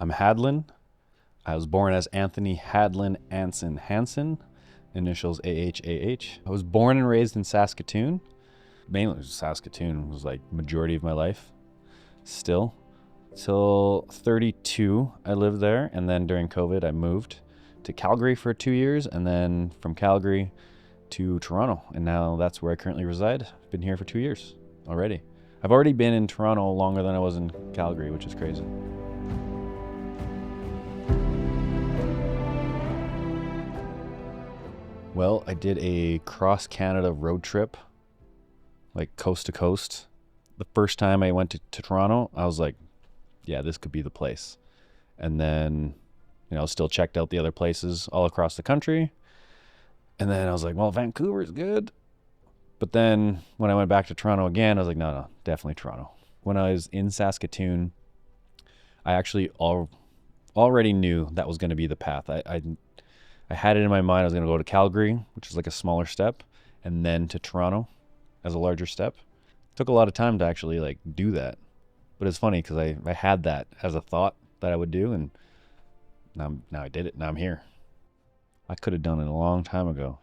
I'm Hadlen. I was born as Anthony Hadlen Anson Hansen, initials AHAH. I was born and raised in Saskatoon. Mainly Saskatoon was like majority of my life still. Till 32, I lived there. And then during COVID, I moved to Calgary for 2 years. And then from Calgary to Toronto. And now that's where I currently reside. I've been here for 2 years already. I've already been in Toronto longer than I was in Calgary, which is crazy. Well, I did a cross-Canada road trip, like coast to coast. The first time I went to Toronto, I was like, yeah, this could be the place. And then, still checked out the other places all across the country. And then I was like, well, Vancouver's good. But then when I went back to Toronto again, I was like, no, definitely Toronto. When I was in Saskatoon, I actually already knew that was going to be the path. I had it in my mind I was going to go to Calgary, which is like a smaller step, and then to Toronto as a larger step. It took a lot of time to actually like do that. But it's funny because I had that as a thought that I would do, and now I did it. Now I'm here. I could have done it a long time ago,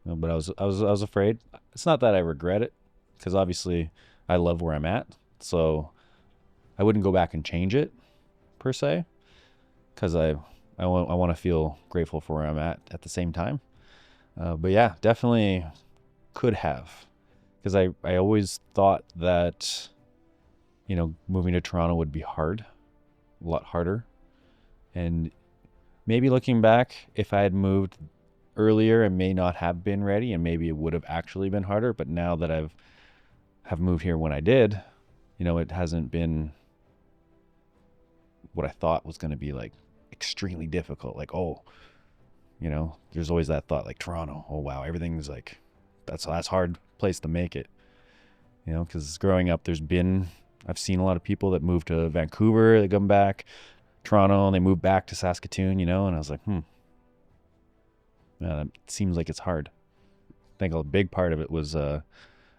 but I was afraid. It's not that I regret it, because obviously I love where I'm at. So I wouldn't go back and change it per se, because I want to feel grateful for where I'm at the same time. But yeah, definitely could have, because I always thought that, moving to Toronto would be hard, a lot harder. And maybe looking back, if I had moved earlier, I may not have been ready, and maybe it would have actually been harder. But now that have moved here when I did, it hasn't been what I thought was going to be like extremely difficult. Like, there's always that thought like Toronto, oh wow, everything's like, that's hard place to make it, because growing up I've seen a lot of people that move to Vancouver, they come back Toronto and they move back to Saskatoon, and I was like, that seems like it's hard. I think a big part of it was a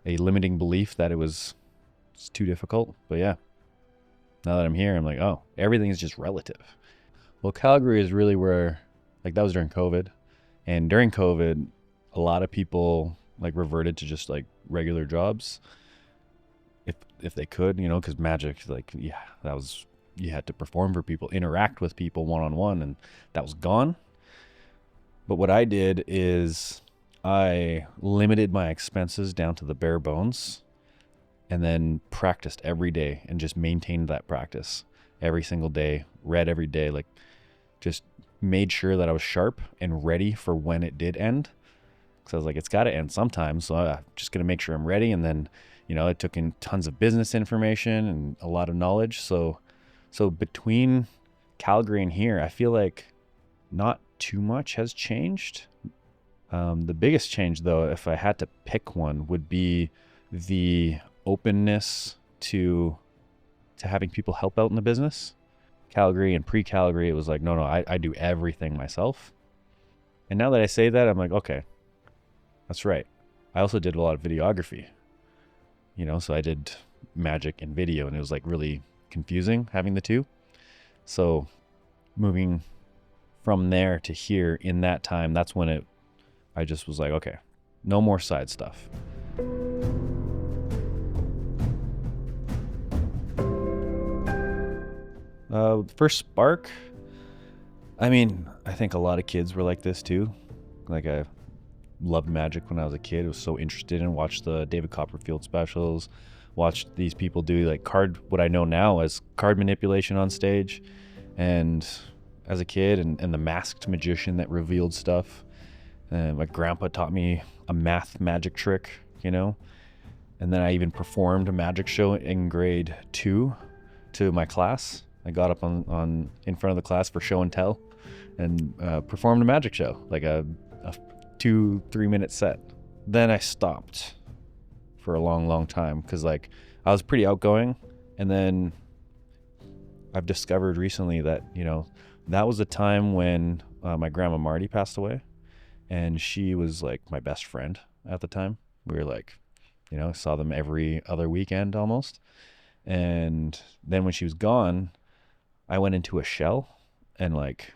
limiting belief that it's too difficult. But yeah, now that I'm here, I'm like, oh, everything is just relative. Well, Calgary is really where, like, that was during COVID. And during COVID, a lot of people like reverted to just like regular jobs if they could, because magic, like, yeah, that was, you had to perform for people, interact with people one-on-one, and that was gone. But what I did is I limited my expenses down to the bare bones, and then practiced every day and just maintained that practice every single day, read every day, like just made sure that I was sharp and ready for when it did end. Because I was like, it's got to end sometime. So I'm just going to make sure I'm ready. And then, I took in tons of business information and a lot of knowledge. So between Calgary and here, I feel like not too much has changed. The biggest change, though, if I had to pick one, would be the openness to having people help out in the business. Calgary and pre-Calgary, it was like, no, I do everything myself. And now that I say that, I'm like, okay, that's right. I also did a lot of videography, so I did magic and video, and it was like really confusing having the two. So moving from there to here in that time, that's when I just was like, okay, no more side stuff. First spark, I think a lot of kids were like this too. Like, I loved magic when I was a kid. I was so interested in, watched the David Copperfield specials, watched these people do like what I know now as card manipulation on stage, and as a kid, and the masked magician that revealed stuff. And my grandpa taught me a magic trick, and then I even performed a magic show in grade 2 to my class. I got up on in front of the class for show and tell, and performed a magic show, like a 2-3 minute set. Then I stopped for a long time because like I was pretty outgoing, and then I've discovered recently that that was a time when my grandma Marty passed away, and she was like my best friend at the time. We were like, saw them every other weekend almost. And then when she was gone, I went into a shell, and like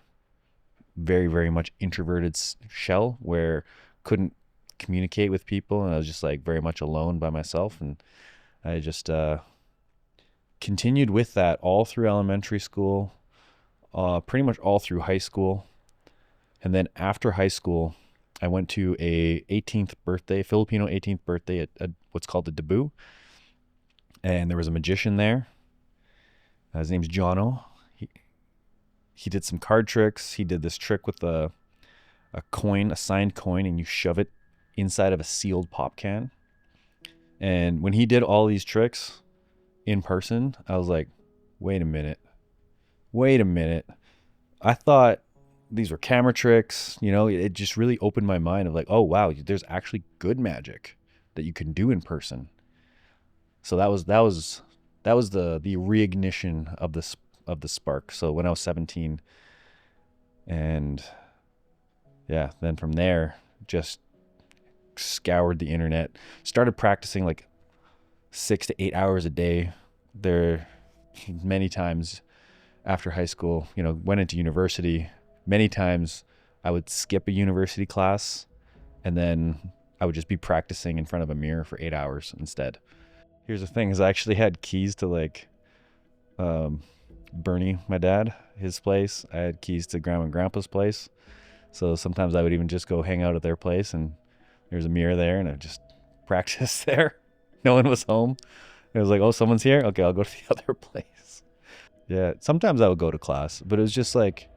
very, very much introverted shell where couldn't communicate with people, and I was just like very much alone by myself. And I just continued with that all through elementary school, pretty much all through high school. And then after high school, I went to a 18th birthday, Filipino 18th birthday at what's called the debut. And there was a magician there. His name's Jono. He did some card tricks. He did this trick with a coin, a signed coin, and you shove it inside of a sealed pop can. And when he did all these tricks in person, I was like, wait a minute. I thought these were camera tricks. It just really opened my mind of like, oh wow, there's actually good magic that you can do in person. So that was the reignition of the spark. So when I was 17, and yeah, then from there just scoured the internet, started practicing like 6 to 8 hours a day. There many times after high school, went into university. Many times I would skip a university class, and then I would just be practicing in front of a mirror for 8 hours instead. Here's the thing, is I actually had keys to like Bernie, my dad, his place. I had keys to Grandma and Grandpa's place. So sometimes I would even just go hang out at their place, and there's a mirror there, and I just practice there. No one was home. It was like, oh, someone's here? Okay, I'll go to the other place. Yeah, sometimes I would go to class, but it was just like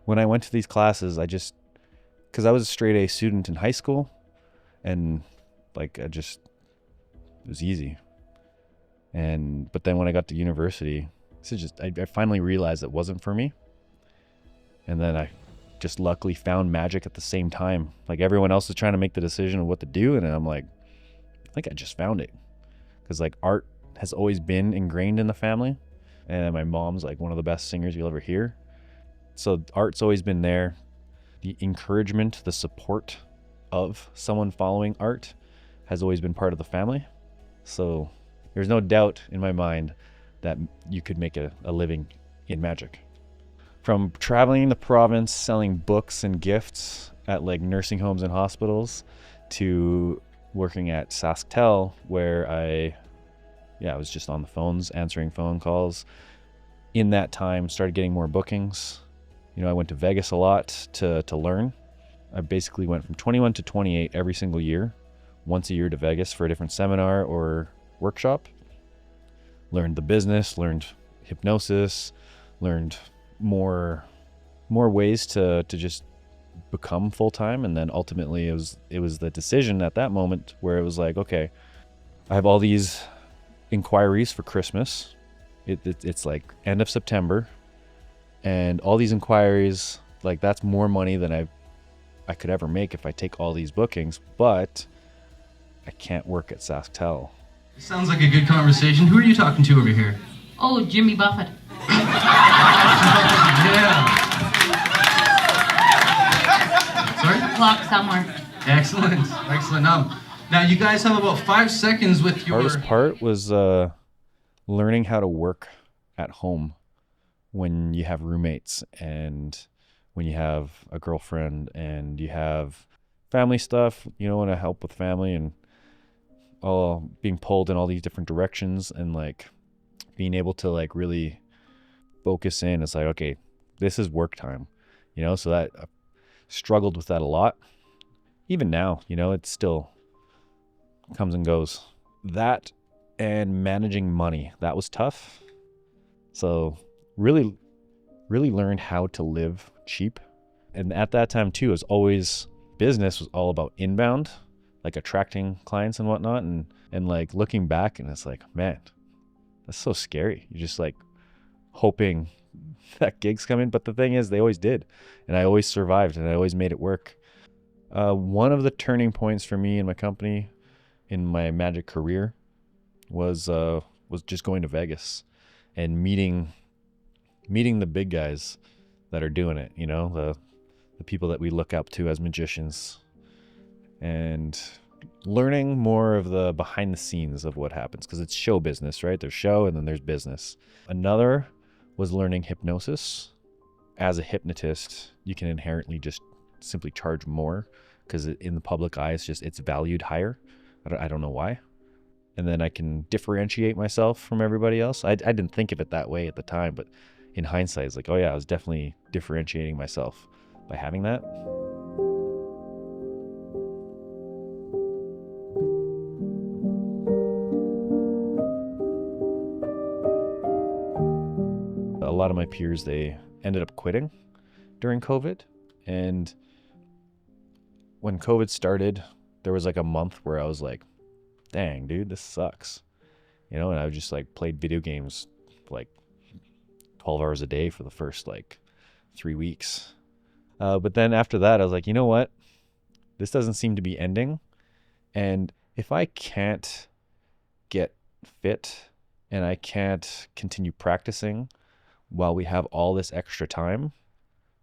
when I went to these classes, because I was a straight A student in high school, and like it was easy. But then when I got to university, I finally realized it wasn't for me. And then I just luckily found magic at the same time. Like everyone else is trying to make the decision of what to do, and I'm like, I think I just found it. Because like art has always been ingrained in the family, and my mom's like one of the best singers you'll ever hear. So art's always been there. The encouragement, the support of someone following art has always been part of the family. So there's no doubt in my mind that you could make a living in magic. From traveling the province, selling books and gifts at like nursing homes and hospitals, to working at SaskTel, where I was just on the phones, answering phone calls. In that time, started getting more bookings. I went to Vegas a lot to learn. I basically went from 21 to 28 every single year, once a year to Vegas for a different seminar or workshop. Learned the business, learned hypnosis, learned more ways to just become full-time. And then ultimately it was the decision at that moment where it was like, okay, I have all these inquiries for Christmas. It's like end of September, and all these inquiries, like that's more money than I could ever make if I take all these bookings, but I can't work at SaskTel. Sounds like a good conversation. Who are you talking to over here? Oh, Jimmy Buffett. Yeah. Sorry? Clock somewhere. Excellent. Now you guys have about 5 seconds with your... Hardest part was learning how to work at home when you have roommates, and when you have a girlfriend, and you have family stuff, want to help with family, and all being pulled in all these different directions, and like being able to like really focus in. It's like, okay, this is work time, so that I struggled with that a lot. Even now, it still comes and goes. That and managing money, that was tough. So really learned how to live cheap. And at that time too, business was all about inbound, like attracting clients and whatnot, and like looking back, and it's like, man, that's so scary. You're just like hoping that gigs come in, but the thing is, they always did, and I always survived, and I always made it work. One of the turning points for me in my company, in my magic career, was just going to Vegas and meeting the big guys that are doing it, the people that we look up to as magicians, and learning more of the behind the scenes of what happens, because it's show business, right? There's show and then there's business. Another was learning hypnosis. As a hypnotist, you can inherently just simply charge more because in the public eye, it's valued higher. I don't know why. And then I can differentiate myself from everybody else. I didn't think of it that way at the time, but in hindsight, it's like, oh yeah, I was definitely differentiating myself by having that. A lot of my peers, they ended up quitting during COVID. And when COVID started, there was like a month where I was like, dang, dude, this sucks. And I just like played video games like 12 hours a day for the first like 3 weeks. But then after that, I was like, you know what? This doesn't seem to be ending. And if I can't get fit and I can't continue practicing while we have all this extra time,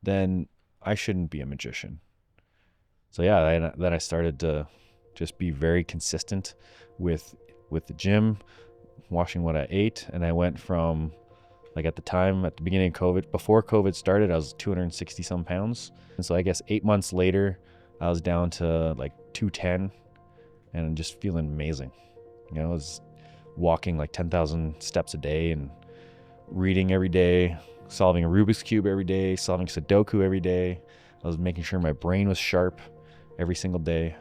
then I shouldn't be a magician. So yeah, then I started to just be very consistent with the gym, watching what I ate. And I went from, like, at the beginning of COVID, before COVID started, I was 260 some pounds. And so I guess 8 months later, I was down to like 210 and just feeling amazing. I was walking like 10,000 steps a day and reading every day, solving a Rubik's Cube every day, solving Sudoku every day. I was making sure my brain was sharp every single day.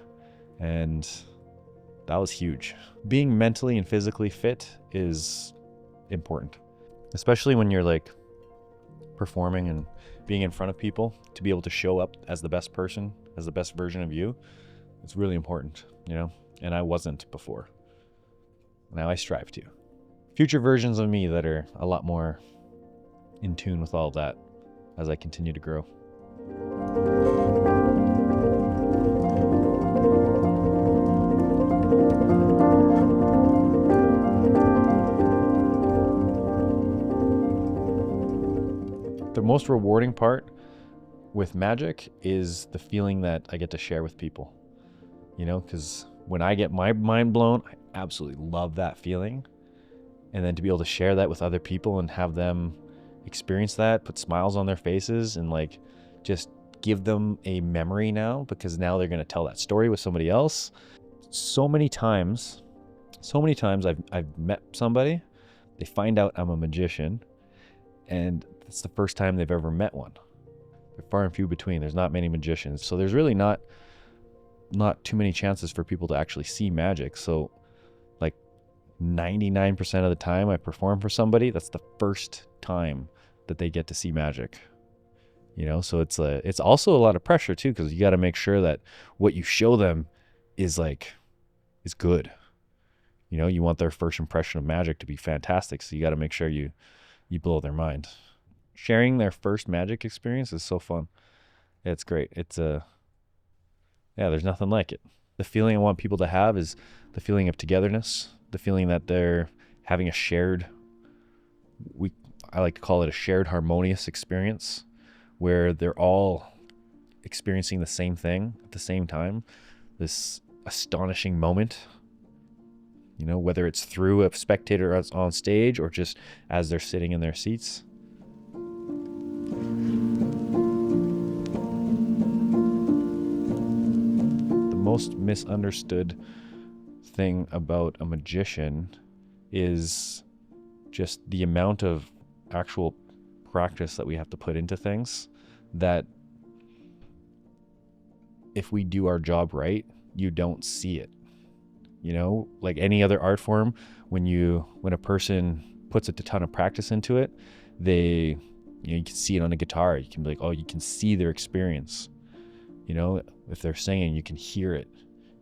And that was huge. Being mentally and physically fit is important, especially when you're like performing and being in front of people. To be able to show up as the best person, as the best version of you, it's really important, and I wasn't before. Now I strive to. Future versions of me that are a lot more in tune with all of that as I continue to grow. The most rewarding part with magic is the feeling that I get to share with people, because when I get my mind blown, I absolutely love that feeling. And then to be able to share that with other people and have them experience that, put smiles on their faces, and like just give them a memory now, because now they're going to tell that story with somebody else. So many times I've met somebody, they find out I'm a magician, and it's the first time they've ever met one. They're far and few between. There's not many magicians. So there's really not too many chances for people to actually see magic. So like 99% of the time I perform for somebody, that's the first time that they get to see magic. So it's also a lot of pressure too, because you got to make sure that what you show them is good. You want their first impression of magic to be fantastic. So you got to make sure you blow their mind. Sharing their first magic experience is so fun. It's great. There's nothing like it. The feeling I want people to have is the feeling of togetherness, the feeling that they're having a shared, I like to call it a shared harmonious experience, where they're all experiencing the same thing at the same time. This astonishing moment, whether it's through a spectator on stage or just as they're sitting in their seats. The most misunderstood thing about a magician is just the amount of actual practice that we have to put into things, that if we do our job right, you don't see it. Like any other art form, when a person puts a ton of practice into it, you can see it on a guitar. You can be like, oh, you can see their experience. If they're singing, you can hear it.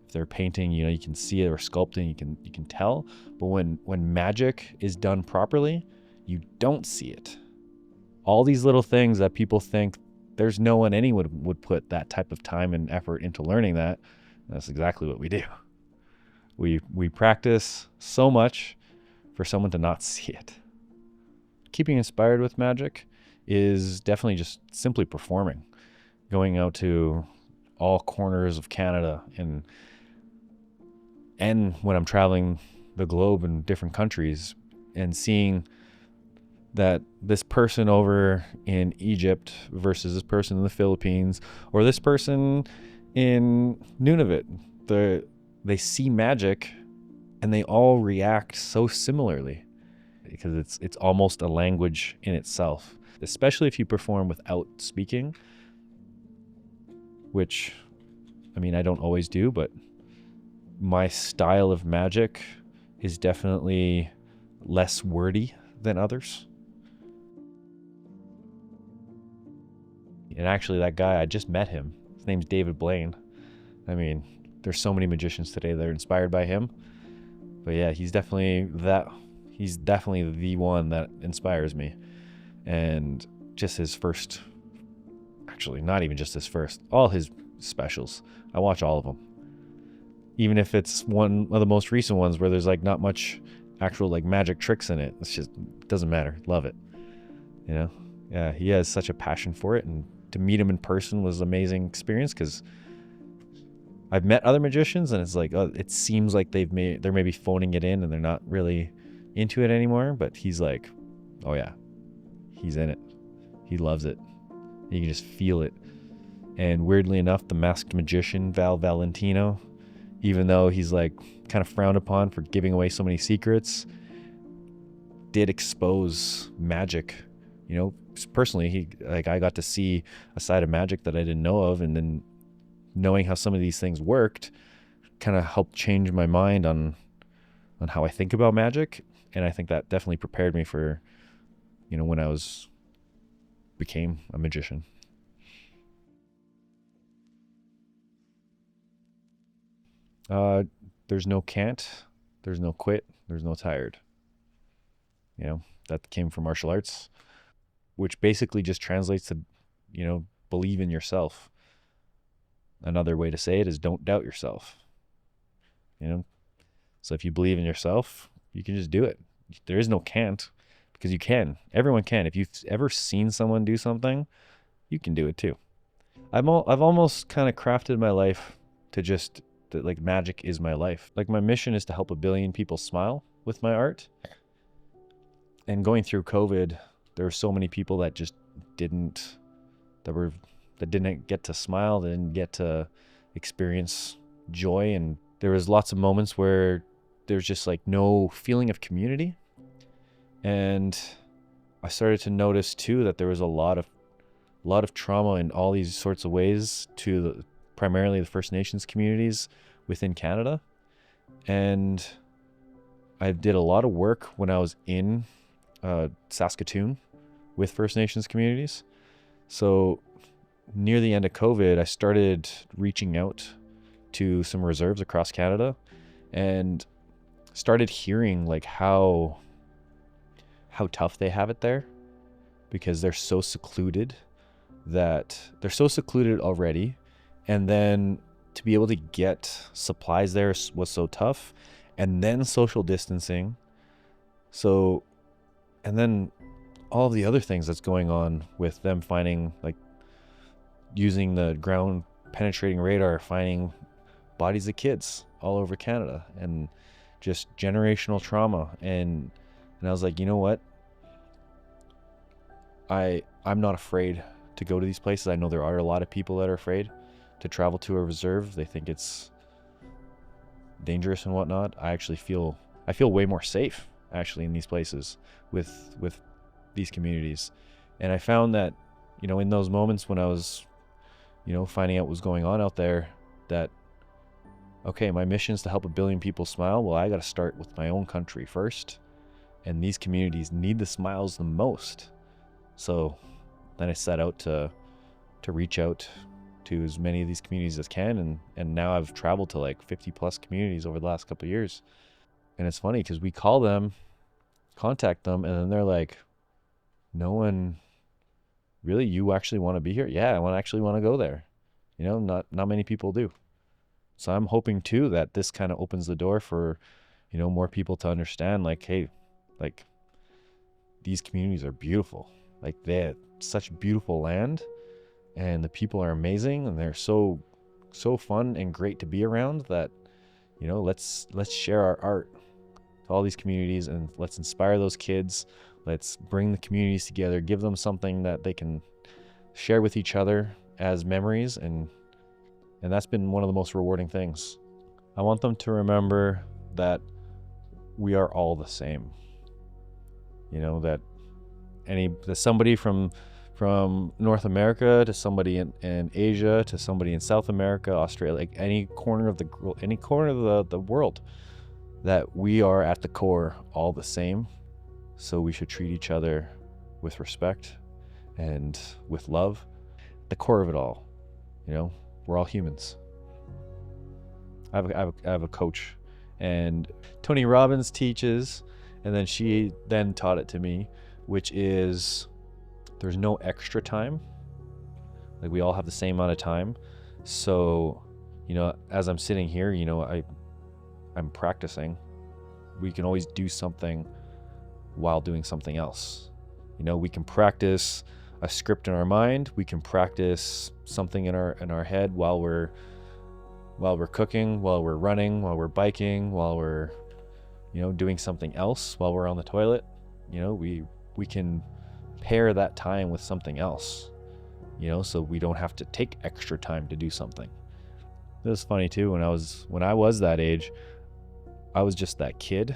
If they're painting, you can see it, or sculpting, you can tell. But when magic is done properly, you don't see it. All these little things that people think there's no one anyone would put that type of time and effort into learning that. That's exactly what we do. We practice so much for someone to not see it. Keeping inspired with magic is definitely just simply performing, going out to all corners of Canada and when I'm traveling the globe in different countries and seeing that this person over in Egypt versus this person in the Philippines or this person in Nunavut, they see magic and they all react so similarly because it's almost a language in itself, especially if you perform without speaking, which, I mean, I don't always do, but my style of magic is definitely less wordy than others. And actually, that guy, I just met him. His name's David Blaine. I mean, there's so many magicians today that are inspired by him. But yeah, he's definitely the one that inspires me. And just his first, actually, not even just his first, all his specials. I watch all of them. Even if it's one of the most recent ones where there's like not much actual like magic tricks in it. It's just, it doesn't matter. Love it. You know? Yeah, he has such a passion for it, and to meet him in person was an amazing experience because I've met other magicians and it's like, oh, it seems like they're maybe phoning it in and they're not really into it anymore. But he's like, oh yeah, he's in it. He loves it. You can just feel it. And weirdly enough, the masked magician, Val Valentino, even though he's like kind of frowned upon for giving away so many secrets, did expose magic. You know, personally, I got to see a side of magic that I didn't know of, and then knowing how some of these things worked kind of helped change my mind on how I think about magic. And I think that definitely prepared me for, you know, when I became a magician. There's no can't, there's no quit, there's no tired. You know, that came from martial arts, which basically just translates to, you know, believe in yourself. Another way to say it is don't doubt yourself. You know, so if you believe in yourself, you can just do it. There is no can't, because you can. Everyone can. If you've ever seen someone do something, you can do it too. I've almost kind of crafted my life to just that, like, magic is my life. Like, my mission is to help 1 billion people smile with my art. And going through COVID, there were so many people that just didn't get to smile, that didn't get to experience joy. And there was lots of moments where there's just like no feeling of community. And I started to notice too that there was a lot of trauma in all these sorts of ways to primarily the First Nations communities within Canada. And I did a lot of work when I was in Saskatoon with First Nations communities. So near the end of COVID, I started reaching out to some reserves across Canada and started hearing like how tough they have it there, because they're so secluded already. And then to be able to get supplies there was so tough, and then social distancing. So, and then all of the other things that's going on with them finding, like, using the ground penetrating radar, finding bodies of kids all over Canada, and just generational trauma. And I was like, you know what? I'm not afraid to go to these places. I know there are a lot of people that are afraid to travel to a reserve. They think it's dangerous and whatnot. I feel way more safe actually in these places with these communities. And I found that, you know, in those moments when I was, you know, finding out what was going on out there, that, okay, my mission is to help 1 billion people smile. Well, I got to start with my own country first. And these communities need the smiles the most. So then I set out to reach out to as many of these communities as can. And now I've traveled to like 50 plus communities over the last couple of years. And it's funny because we call them, contact them, and then they're like, no one really, you actually want to be here? Yeah, I actually want to go there. You know, not many people do. So I'm hoping too that this kind of opens the door for, you know, more people to understand, like, hey, like, these communities are beautiful. Like, they have such beautiful land, and the people are amazing, and they're so fun and great to be around, that, you know, let's share our art to all these communities, and let's inspire those kids. Let's bring the communities together, give them something that they can share with each other as memories, and that's been one of the most rewarding things. I want them to remember that we are all the same. You know, that somebody from North America to somebody in Asia to somebody in South America, Australia, like any corner of the world, that we are at the core all the same. So we should treat each other with respect and with love. The core of it all, you know, we're all humans. I have a coach, and Tony Robbins teaches, and then she then taught it to me, which is there's no extra time. Like, we all have the same amount of time. So, you know, as I'm sitting here, you know, I'm practicing. We can always do something while doing something else. You know, we can practice a script in our mind. We can practice something in our head while we're cooking, while we're running, while we're biking, while we're, you know, doing something else, while we're on the toilet. You know, we can pair that time with something else, you know, so we don't have to take extra time to do something. It was funny too, when I was that age, I was just that kid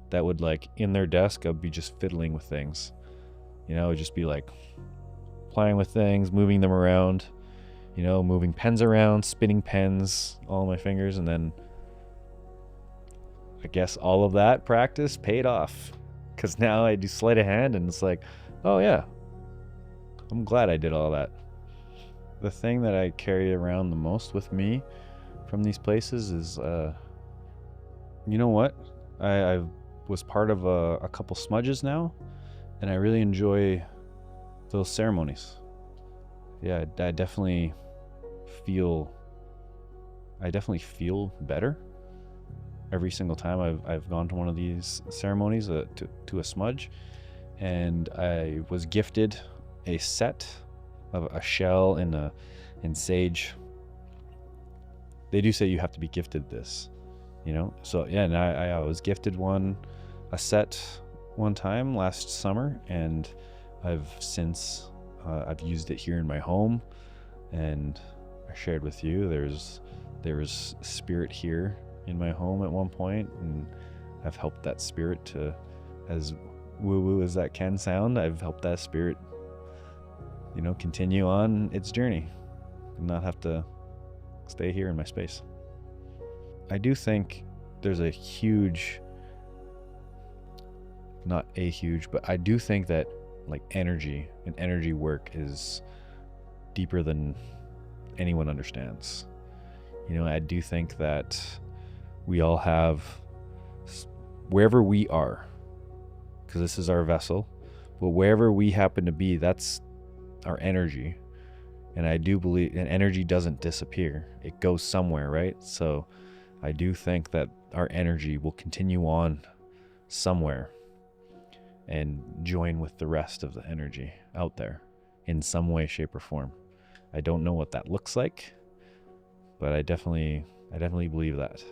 that would, like, in their desk, I'd be just fiddling with things. You know, I'd just be like playing with things, moving them around, you know, moving pens around, spinning pens, all my fingers. And then I guess all of that practice paid off, because now I do sleight of hand, and it's like, oh yeah, I'm glad I did all that. The thing that I carry around the most with me from these places is, you know what? I was part of a couple smudges now, and I really enjoy those ceremonies. Yeah, I definitely feel better every single time I've gone to one of these ceremonies, to a smudge. And I was gifted a set of a shell and sage. They do say you have to be gifted this, you know. So yeah, and I was gifted a set one time last summer, and I've since I've used it here in my home, and I shared with you there was spirit here in my home at one point, and I've helped that spirit to, as woo-woo as that can sound, I've helped that spirit, you know, continue on its journey and not have to stay here in my space. I do think there's but I do think that, like, energy and energy work is deeper than anyone understands. You know, I do think that we all have, wherever we are, because this is our vessel, but wherever we happen to be, that's our energy. And I do believe, and energy doesn't disappear, it goes somewhere, right? So I do think that our energy will continue on somewhere and join with the rest of the energy out there in some way, shape, or form. I don't know what that looks like, but I definitely believe that.